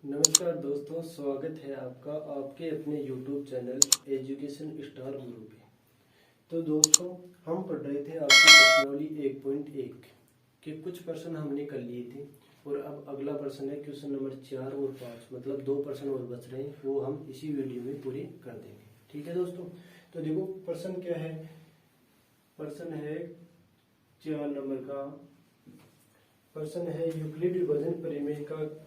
नमस्कार दोस्तों, स्वागत है आपका आपके अपने YouTube चैनल एजुकेशन स्टार गुरु पे। तो दोस्तों, हम पढ़ रहे थे आपकी प्रश्नावली 1.1 के कुछ प्रश्न हमने कर लिए थे और अब अगला प्रश्न है क्वेश्चन नंबर 4 और 5, मतलब 2 प्रश्न और बच रहे हैं, वो हम इसी वीडियो में पूरे कर देंगे। ठीक है दोस्तों, तो देखो प्रश्न क्या है। प्रश्न है 4 नंबर का प्रश्न है यूक्लिड विभाजन प्रमेय का।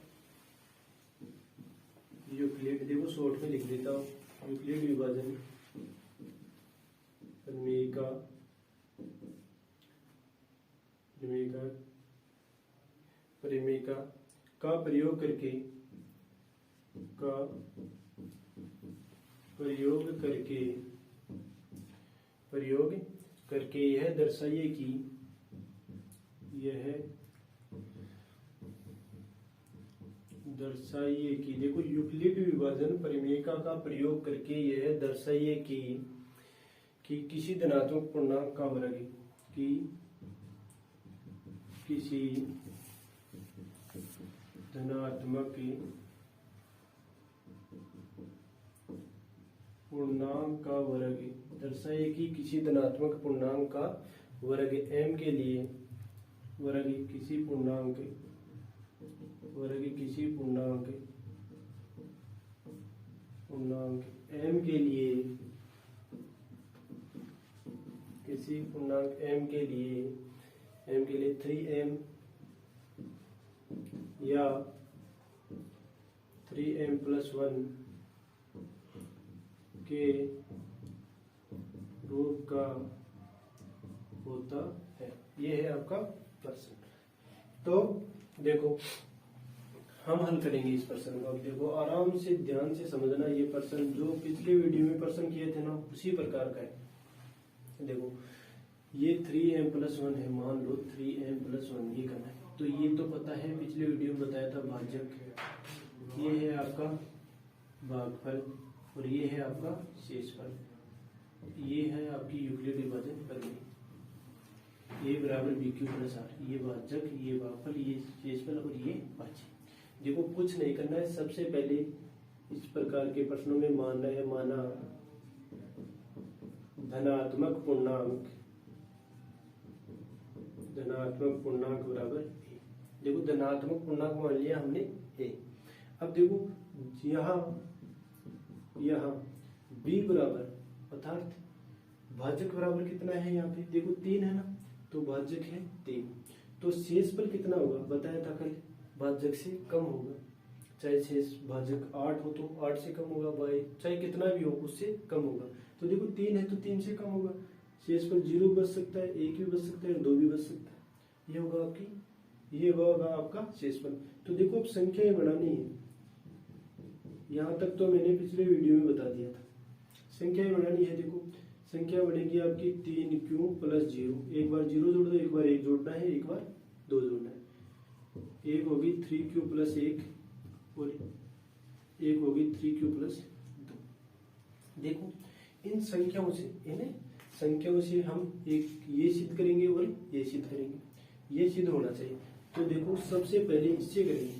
यूक्लिड देखो शॉर्ट में लिख देता हूँ, यूक्लिड विभाजन प्रमेय का प्रयोग करके यह दर्शाइए कि देखो यूक्लिड विभाजन प्रमेय का प्रयोग करके यह दर्शाइए कि किसी धनात्मक पूर्णांक का वर्ग किसी धनात्मक पूर्णांक का वर्ग दर्शाइए कि किसी धनात्मक पूर्णांक का वर्ग m के लिए किसी पूर्णांक m के लिए किसी पूर्णांक m के लिए 3m या 3m+1 के रूप का होता है। ये है आपका प्रश्न। तो देखो हम हल करेंगे इस प्रश्न को। अब देखो आराम से ध्यान से समझना, ये प्रश्न जो पिछले वीडियो में प्रश्न किए थे ना, उसी प्रकार का है। देखो ये 3m+1 है, मान लो 3m+1 ये करना है। तो ये तो पता है, पिछले वीडियो में बताया था भाजक। ये है आपका भागफल और ये है आपका शेषफल। ये है आपकी यूक्लिड विभाजन प्रमेय। ये बराबर BQ+R। ये भाजक, ये भागफल, ये शेषफल और ये भाज्य। देखो कुछ नहीं करना है, सबसे पहले इस प्रकार के प्रश्नों में माना धनात्मक पूर्णांक बराबर a। देखो धनात्मक पूर्णांक मान लिया हमने a। अब देखो यहाँ b बराबर अर्थात भाजक बराबर कितना है, यहाँ पे देखो 3 है ना, तो भाजक है 3। तो शेषफल कितना होगा, बताया था कल, भाजक से कम होगा। चाहे शेष भाजक 8 हो तो 8 से कम होगा, चाहे कितना भी हो उससे कम होगा। तो देखो 3 है तो 3 से कम होगा। शेषफल 0 बच सकता है, 1 भी बच सकता है, 2 भी बच सकता है। ये होगा आपका शेषफल। तो देखो अब संख्याएं बढ़ानी है। यहाँ तक तो मैंने पिछले वीडियो में बता दिया था। संख्याएं बढ़ानी है। देखो संख्या बढ़ेगी आपकी 3q+0। एक बार 0 जोड़ दो, एक बार 1 जोड़ना है, एक बार 2 जोड़ना है। एक होगी 3q+1 और एक होगी 3q+2। देखो इन संख्याओं से हम एक ये सिद्ध करेंगे और ये सिद्ध करेंगे। ये सिद्ध होना चाहिए। तो देखो सबसे पहले इससे करेंगे,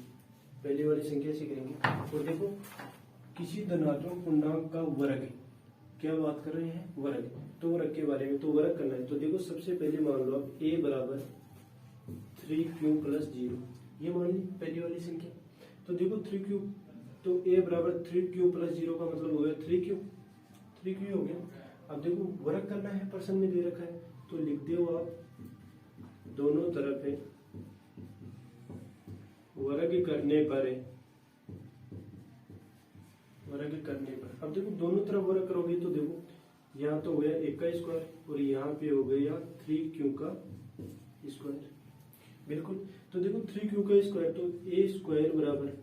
पहले वाली संख्या से करेंगे। और देखो किसी धनात्मक पूर्णांक का वर्ग, क्या बात कर रहे हैं, वर्ग। तो वर्ग के बारे में तो वर्ग करना है। तो देखो सबसे पहले मान लो आप a बराबर 3q+0, ये मान ली पहली वाली संख्या। तो देखो 3q, तो a बराबर 3q+0 का मतलब हो गया 3q हो गया। अब देखो वर्ग करना है, प्रश्न में दे रखा है, तो लिख दो आप दोनों तरफ है वर्ग करने पर। अब देखो दोनों तरफ वर्ग करोगे तो देखो यहाँ तो हो गया 1 का स्क्वायर और यहाँ पे हो गया 3q का स्क्वायर। बिल्कुल। तो देखो 3q का स्क्वायर, तो a स्क्वायर बराबर,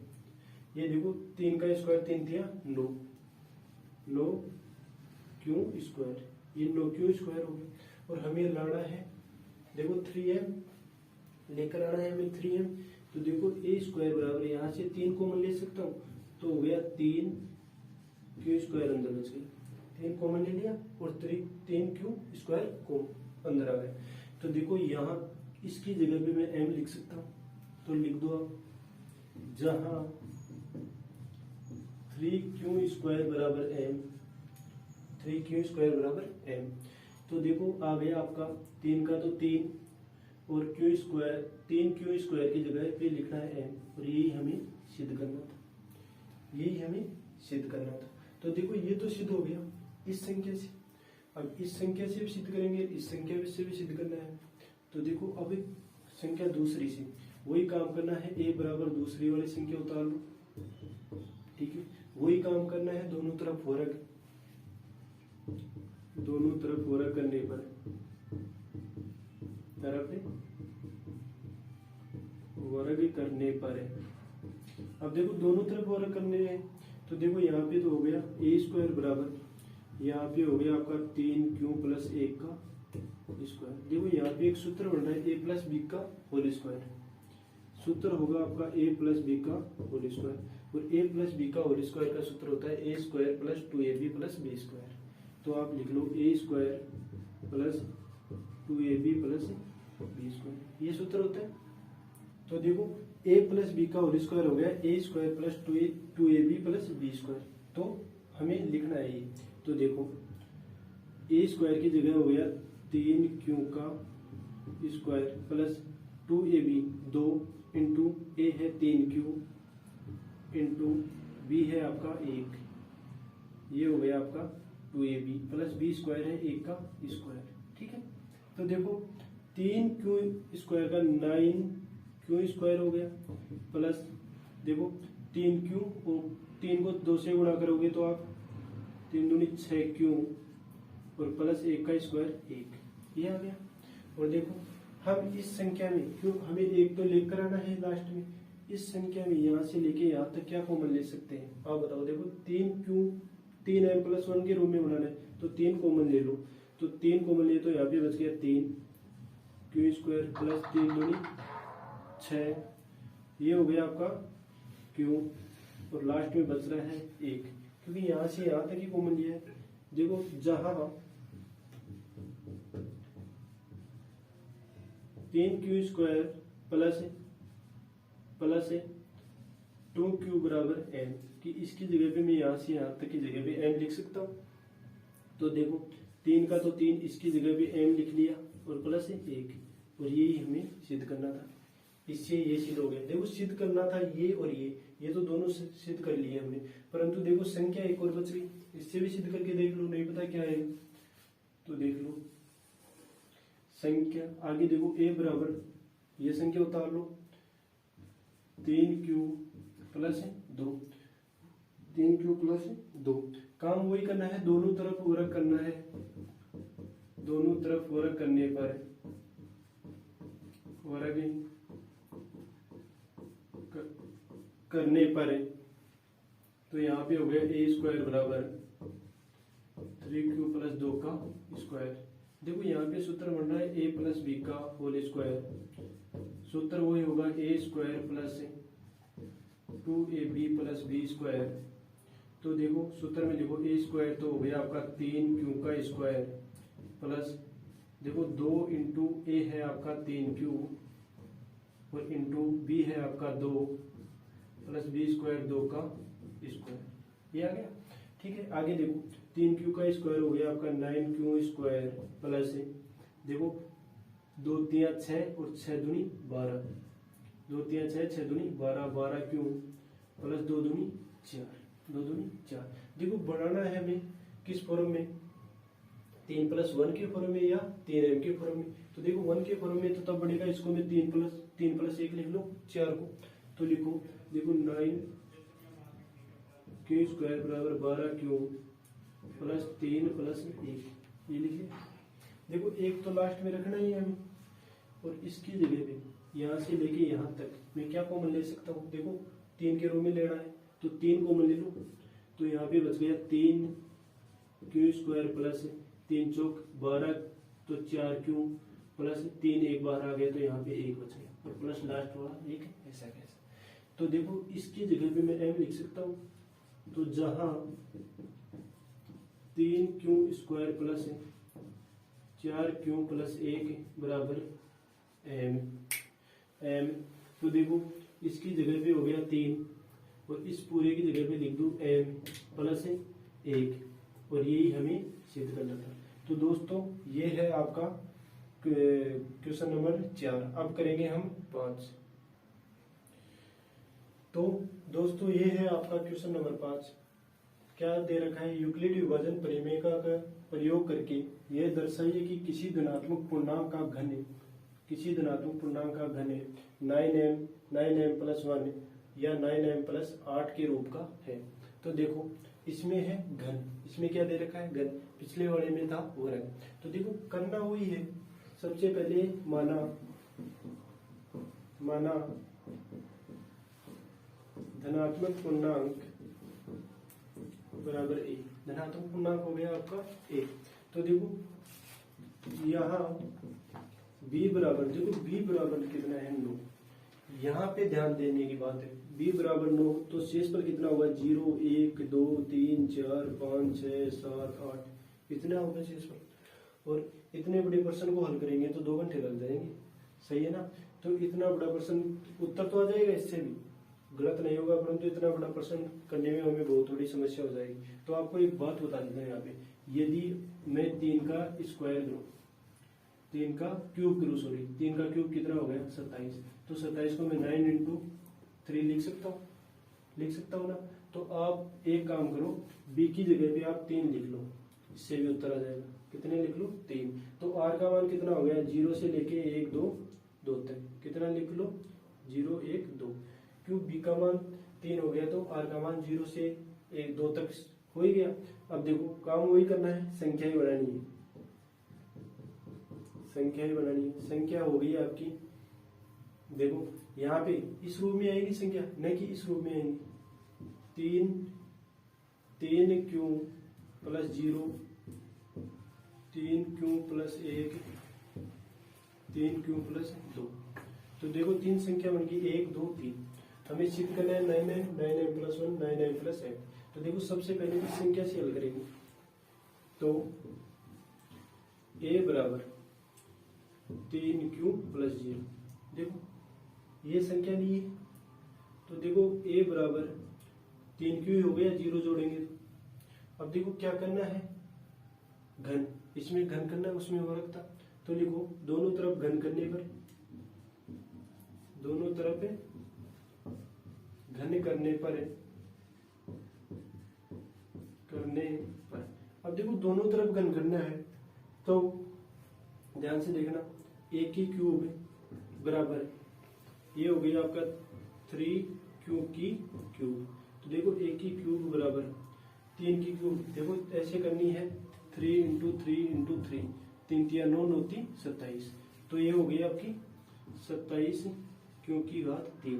ये देखो 3 का स्क्वायर 3 दिया 9q स्क्वायर, ये 9q स्क्वायर हो गया। और हमें लाना है, देखो 3m लेकर आना है हमें 3m। तो देखो a स्क्वायर बराबर, यहाँ से 3 कॉमन ले सकता हूँ, तो हो गया 3q स्क्वायर अंदर बच गई। 3 कॉमन ले लिया और 3q स्क्वायर को अंदर आ गया। तो देखो यहाँ इसकी जगह पे मैं m लिख सकता हूँ। तो लिख दो आप, जहां 3q² बराबर m, 3q² बराबर m। तो देखो आ गया आपका 3 का तो 3 और q², 3q² की जगह पे लिखना है m, और यही हमें सिद्ध करना था, यही हमें सिद्ध करना था। तो देखो ये तो सिद्ध हो गया इस संख्या से, अब इस संख्या से भी सिद्ध करेंगे, इस संख्या से भी सिद्ध करना है। तो देखो अब एक संख्या दूसरी से वही काम करना है, a बराबर दूसरी वाली संख्या उतार लो, ठीक है, वही काम करना है, दोनों तरफ वर्ग, दोनों तरफ वर्ग करने पर वर्ग करने पर अब देखो दोनों तरफ वर्ग करने हैं, तो देखो यहाँ पे तो हो गया a² बराबर, यहाँ पे हो गया आपका 3q + 1 का स्क्वायर। देखो यहाँ पे एक सूत्र बन रहा है a + b का होल स्क्वायर, सूत्र होगा आपका a + b का होल स्क्वायर, और a + b का होल स्क्वायर का सूत्र होता है a² + 2ab + b²। तो आप लिख लो a² + 2ab + b², ये सूत्र होता है। तो देखो a + b का होल स्क्वायर हो गया a² + 2ab + b², तो हमें लिखना है ये। तो देखो a² की जगह हो गया 3q का square plus 2ab, 2 into a है 3q इंटू b है आपका 1, ये हो गया आपका 2ab प्लस b² है 1 का स्क्वायर, ठीक है। तो देखो 3q² का 9q² हो गया, प्लस देखो 3q और 3 को 2 से गुणा करोगे तो आप 3 दूनी 6q और प्लस 1 का स्क्वायर 1, ये आ गया। और देखो हम इस संख्या में, क्यों हमें 1 तो लेकर आना है लास्ट में, इस संख्या में यहाँ से लेके यहाँ तक क्या कॉमन ले सकते हैं आप बताओ। देखो 3m + 1 के रूप में बनाना है, तो 3 कॉमन ले लो, तो 3 कॉमन ले तो यहाँ पे बच गया 3q² प्लस 3 दूनी 6, ये हो गया आपका q, और लास्ट में बच रहा है 1, क्योंकि यहाँ से यहाँ तक ही कॉमन लिया है। देखो जहां 3q² प्लस 2q बराबर m, कि इसकी जगह पे मैं यहाँ से यहाँ तक की जगह पे m लिख सकता हूँ। तो देखो 3 का तो 3, इसकी जगह पे m लिख लिया और प्लस 1, और यही हमें सिद्ध करना था, इससे ये सिद्ध हो गया। देखो सिद्ध करना था ये और ये तो दोनों सिद्ध कर लिए हमने, परंतु देखो संख्या एक और बच गई, इससे भी सिद्ध करके देख लो, नहीं पता क्या है तो देख लो संख्या आगे। देखो a बराबर ये संख्या उतार लो 3q + 2, 3q + 2, काम वही करना है, दोनों तरफ वर्ग करना है, दोनों तरफ वर्ग करने पर वर्ग करने पर तो यहाँ पे हो गया a² बराबर 3q + 2 का स्क्वायर। देखो यहाँ पे सूत्र बन रहा है a + b का होल स्क्वायर, सूत्र वही होगा a² + 2ab + b²। तो देखो सूत्र में देखो a² तो हो गया आपका 3q का स्क्वायर प्लस देखो 2 इंटू a है आपका 3q और इंटू b है आपका 2 प्लस b² 2 का स्क्वायर, ये आ गया, ठीक है। आगे देखो 3q का स्क्वायर हो गया आपका 9q² प्लस देखो 2 3 6 और 6 दूनी 12, 2 3 6 6 दूनी 12, 12q प्लस 2 दूनी 4, 2 दूनी 4। देखो बढ़ाना है हमें किस फॉर्म में, 3 + 1 के फॉर्म में या 3m के फॉर्म में। तो देखो 1 के फॉर्म में तो तब बढ़ेगा, इसको मैं 3 + 1 लिख लो 4 को, तो लिखो देखो 9q² बराबर 12q प्लस 3 + 1, ये लिखे। देखो एक तो लास्ट में रखना ही है हमें, और इसकी जगह पे यहाँ से लेके यहाँ तक मैं क्या कॉमन ले सकता हूँ। देखो 3 के रूप में लेना है तो 3 कॉमन ले लो, तो यहाँ पे बच गया 3q² प्लस 3 चौक 12, तो 4q प्लस 3 एक बार आ गया, तो यहाँ पे 1 बच गया और प्लस लास्ट वाला 1, ऐसा कैसा। तो देखो इसकी जगह पे मैं m लिख सकता हूँ, तो जहां 3q² प्लस 4q + 1 बराबर m, तो देखो इसकी जगह पे हो गया 3, और इस पूरे की जगह पे लिख दूं m प्लस 1, और यही हमें सिद्ध करना था। तो दोस्तों ये है आपका क्वेश्चन नंबर 4। अब करेंगे हम 5। तो दोस्तों ये है आपका क्वेश्चन नंबर 5। क्या दे रखा है, यूक्लिड विभाजन प्रमेय का प्रयोग करके यह दर्शाइए कि किसी धनात्मक पूर्णांक का घन 9m प्लस 1 या 9m प्लस 8 के रूप का है। तो देखो इसमें है घन, इसमें क्या दे रखा है घन, पिछले वाले में था वर्ग। तो देखो करना वही है, सबसे पहले माना धनात्मक पूर्णांक बराबर a, धनात्मक पूर्णांक हो गया आपका a। तो देखो यहाँ b बराबर कितना है 9। यहाँ पे ध्यान देने की बात है, b बराबर 9, तो शेष पर कितना होगा 0 1 2 3 4 5 6 7 8 इतना होगा शेष पर। और इतने बड़े प्रश्न को हल करेंगे तो 2 घंटे लग जाएंगे, सही है ना। तो इतना बड़ा प्रश्न उत्तर तो आ जाएगा, इससे भी गलत नहीं होगा, परंतु इतना बड़ा प्रश्न करने में हमें बहुत थोड़ी समस्या हो जाएगी। तो आपको एक बात बता देता हूँ यहाँ पे, यदि मैं 3 का स्क्वायर करूँ, 3 का क्यूब करूँ, सॉरी 3 का क्यूब कितना हो गया 27। तो 27 को मैं 9 इंटू 3 लिख सकता हूँ ना। तो आप एक काम करो, b की जगह पे आप 3 लिख लो, इससे भी उत्तर आ जाएगा। कितने लिख लो 3। तो r का मान कितना हो गया 0 से लेके 1 2 2 तक, कितना लिख लो 0 1 2, क्यों b का मान 3 हो गया तो r का मान 0 से 1 2 तक हो ही गया। अब देखो काम वही करना है, संख्या ही बनानी है, संख्या हो गई आपकी। देखो यहाँ पे इस रूप में आएगी संख्या, नहीं कि इस रूप में आएंगी। 3 Q plus 0, 3 Q plus 1, 3 Q plus 2। तो देखो 3 संख्या बन गई 1 2 3। हमें सिद्ध करना है 9m प्लस 1 9m प्लस 8। तो देखो सबसे पहले इस संख्या से हल करेंगे। तो a बराबर 3 क्यू प्लस 0, देखो ये संख्या ली है। तो देखो a बराबर 3 क्यू हो गया, 0 जोड़ेंगे। अब देखो क्या करना है, घन, इसमें घन करना है, उसमें वर्ग था। तो लिखो दोनों तरफ घन करने पर, दोनों तरफ घन करने पर अब देखो दोनों तरफ घन करना है, तो ध्यान से देखना, a की क्यूब बराबर ये हो गया आपका 3 क्यूब की क्यूब। तो देखो a की क्यूब बराबर 3 की क्यूब, देखो ऐसे करनी है 3 इंटू 3 इंटू 3, 3 3 9 9 3 27। तो ये हो गई आपकी 27 क्यों की घात 3।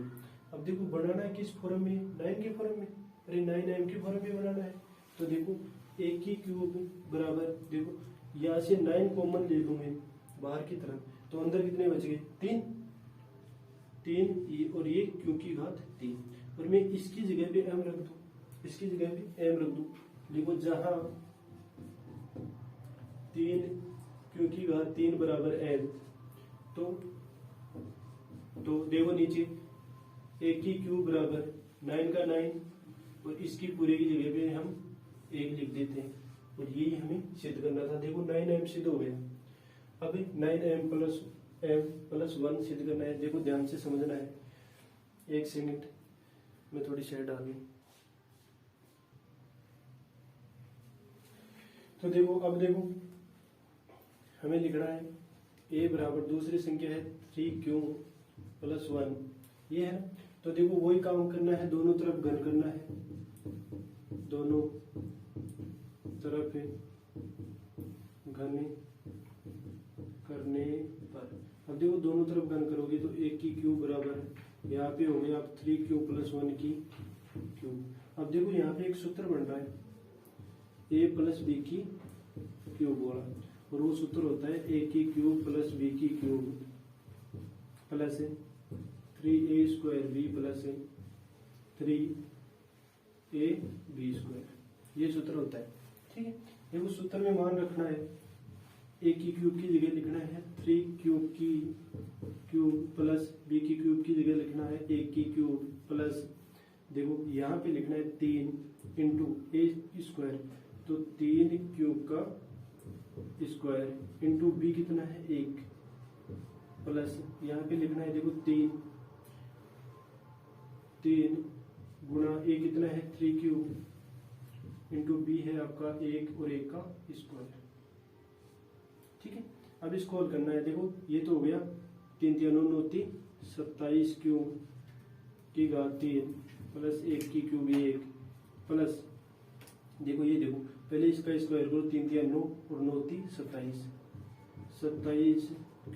अब देखो बनाना है किस फॉर्म में, 9 के फॉर्म में, अरे 9m के फॉर्म में बनाना है। तो देखो a की क्यूब बराबर, देखो यहाँ से 9 कॉमन ले लूंगे बाहर की तरफ, तो अंदर कितने बच गए 3 और ये क्यू की घात 3। और मैं इसकी जगह पे m रख दूं, देखो जहां 3 क्यू की घात 3 बराबर m, तो देखो नीचे a की क्यूब बराबर 9 का 9, और इसकी पूरे की जगह पे हम 1 लिख देते हैं, और यही हमें सिद्ध करना था। देखो 9m सिद्ध हो गया। अब 9m प्लस 1 सिद्ध करना है। देखो ध्यान से समझना है, 1 सेकंड में थोड़ी शेयर डाल दी। तो देखो अब देखो हमें लिखना है a बराबर, दूसरी संख्या है 3q प्लस 1, ये है। तो देखो वही काम करना है, दोनों तरफ घन करना है, दोनों तरफ घन करने पर। अब देखो दोनों तरफ घन करोगे तो 1 की क्यूब बराबर यहाँ पे हो गया आप 3q प्लस 1 की क्यूब। अब देखो यहाँ पे एक सूत्र बन रहा है a प्लस b की क्यूब वाला, और वो सूत्र होता है a की क्यूब प्लस b की cube plus 3a square b plus 3ab square, ये सूत्र होता है। ठीक है, देखो सूत्र में मान रखना है, a की क्यूब की जगह लिखना है 3q की क्यूब प्लस b की क्यूब की जगह लिखना है a की क्यूब प्लस देखो यहाँ पे लिखना है 3 इंटू ए स्क्वायर, तो 3 क्यूब का स्क्वायर इंटू बी कितना है 1, प्लस यहाँ पे लिखना है देखो 3 गुणा ए कितना है 3 क्यूब इंटू बी है आपका 1 और 1 का स्क्वायर। ठीक है, अब इसको हल करना है। देखो ये तो हो गया 3 3 9 3 27 क्यूब की घात 3 प्लस 1 की क्यूब 1 प्लस देखो ये देखो पहले इसका स्क्वायर करो, 3 3 9 और 9 3 27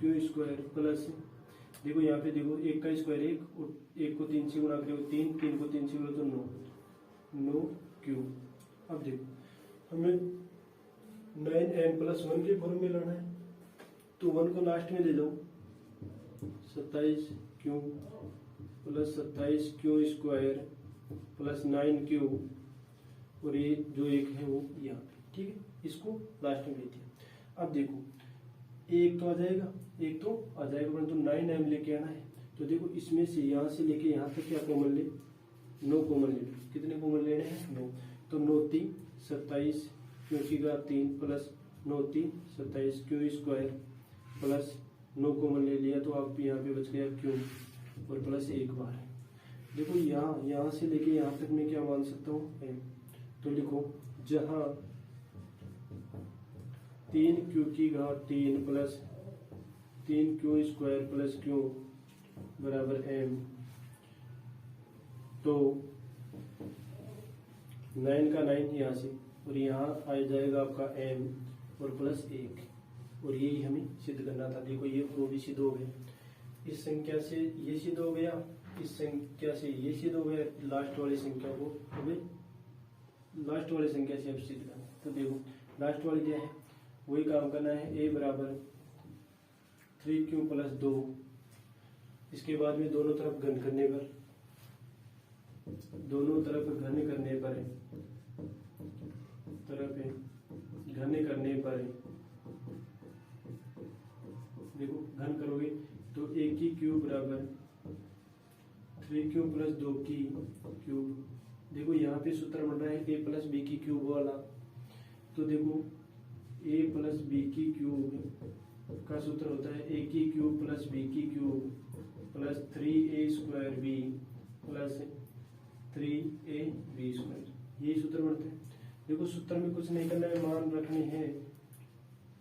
क्यू स्क्वायर प्लस देखो यहाँ पे देखो 1 का स्क्वायर 1 और 1 को 3 से गुणा करो 3 3 को 3 से गुणा तो 9 क्यूब। अब देखो हमें 9m प्लस 1 के फॉर्म में लाना है, तो 1 को लास्ट में ले जाओ, 27 Q plus 27 Q square plus 9 Q और ये जो एक है वो यहाँ पे। ठीक है, इसको लास्ट में लेते हैं। अब देखो एक तो आ जाएगा परंतु 9m लेके आना है, तो देखो इसमें से यहाँ से लेके यहाँ तक क्या कॉमन ले, 9 कॉमन ले लो। कितने कॉमन लेने हैं 9, तो 9 3 27 क्योंकि का 3 plus 9 3 27 Q square plus 9 common ले लिया, तो आप यहाँ पे बच गया क्यू और प्लस 1 बार। देखो यहाँ से लेके यहाँ तक मैं क्या मान सकता हूँ m, तो लिखो जहाँ 3 क्यू की घात 3 plus 3 Q square plus Q बराबर m, तो 9 का 9 यहाँ से और यहाँ आ जाएगा आपका m और प्लस 1, और यही हमें सिद्ध करना था। देखो ये वो भी सिद्ध हो गया, इस संख्या से ये सिद्ध हो गया, इस संख्या से ये सिद्ध हो गया, लास्ट वाली संख्या को हमें लास्ट वाली संख्या से अब सिद्ध करना। तो देखो लास्ट वाली क्या है, वही काम करना है, a बराबर 3q प्लस 2, इसके बाद में दोनों तरफ घन करने पर देखो घन करोगे तो a की क्यूब बराबर 3q प्लस 2 की क्यूब। देखो यहाँ पे सूत्र बन रहा है a प्लस बी की क्यूब वाला, तो देखो a प्लस बी की क्यूब का सूत्र होता है a की क्यूब प्लस बी की cube plus 3a square b plus 3ab square, यही सूत्र बनते हैं। देखो सूत्र में कुछ नहीं करना है, मान रखने हैं,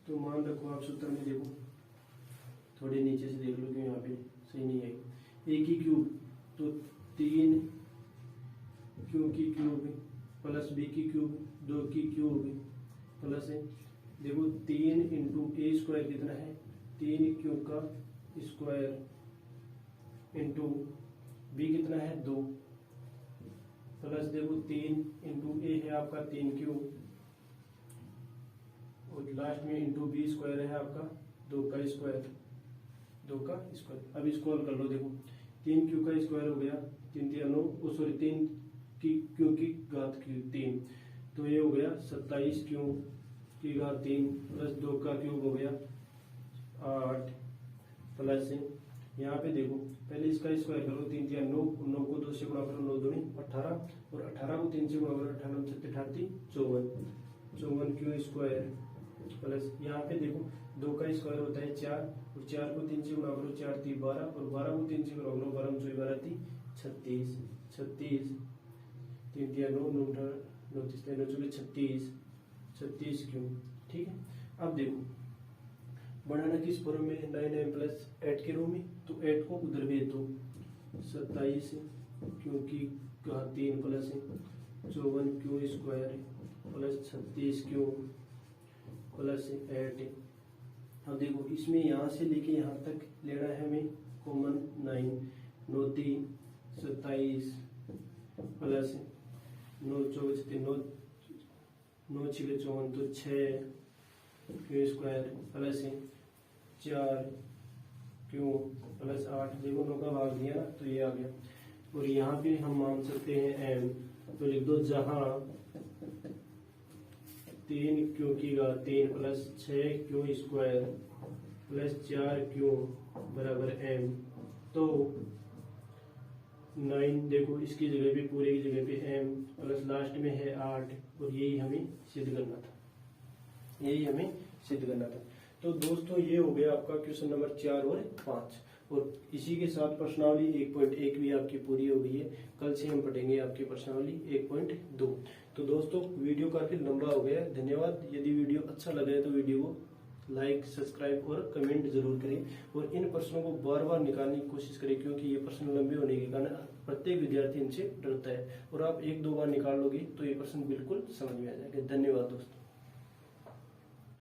तो मान रखो आप सूत्र में। देखो थोड़े नीचे से देख लो क्यों यहाँ पे सही नहीं है। a की क्यूब तो 3 क्यू की क्यूब प्लस बी की क्यूब 2 की क्यूब प्लस देखो 3 इंटू ए स्क्वायर कितना है 3 क्यू का स्क्वायर इंटू बी कितना है 2 प्लस देखो 3 इंटू ए है आपका 3 क्यू और लास्ट में इंटू बी स्क्वायर है आपका 2 का स्क्वायर। अब इसको हल कर लो। देखो 3 क्यू का स्क्वायर हो गया 3 3 9 सॉरी 3 की क्यू की घात 3, तो ये हो गया 27 क्यू की घात 3 प्लस 2 का क्यूब हो गया 8 प्लस यहाँ पे देखो पहले इसका स्क्वायर करो 3 3 9 9 को 2 से गुणा करो 9 दूनी 18 और 18 को 3 से गुणा करो 18 38 54 क्यू स्क्वायर प्लस यहाँ पे देखो 2 का स्क्वायर होता है 4 और 4 को 3 से गुणा करो 4 3 12 और 12 को 3 से गुणा करो 12 में 12 3 36 36 3 3 9 9 9 3 36 36 क्यू। ठीक है, अब देखो बढ़ाना किस फॉर्म में 9m प्लस 8 के रूप में, तो 8 को उधर भेज दो 27 क्योंकि 3 plus 54 Q square plus 36 Q plus 8। अब देखो इसमें यहाँ से लेके यहाँ तक लेना है हमें कॉमन 9 9 3 27 प्लस 9 24 9 6 54 तो 6 Q square plus 4 Q plus 8। देखो 9 का भाग दिया ना तो ये आ गया, और यहाँ पे हम मान सकते हैं m, तो लिख दो जहाँ 3 क्यू की घात 3 plus 6 Q square plus 4 Q बराबर m, तो 9, देखो इसकी जगह पे पूरे की जगह पे m प्लस लास्ट में है 8, और यही हमें सिद्ध करना था, यही हमें सिद्ध करना था। तो दोस्तों ये हो गया आपका क्वेश्चन नंबर 4 और 5, और इसी के साथ प्रश्नावली 1.1 भी आपकी पूरी हो गई है। कल से हम पढ़ेंगे आपकी प्रश्नावली 1.2। तो दोस्तों वीडियो काफी लंबा हो गया, धन्यवाद। यदि वीडियो अच्छा लगा है तो वीडियो को लाइक, सब्सक्राइब और कमेंट जरूर करें, और इन प्रश्नों को बार बार निकालने की कोशिश करें, क्योंकि ये प्रश्न लंबे होने के कारण प्रत्येक विद्यार्थी इनसे डरता है, और आप 1-2 बार निकाल लोगे तो ये प्रश्न बिल्कुल समझ में आ जाएगा। धन्यवाद दोस्तों।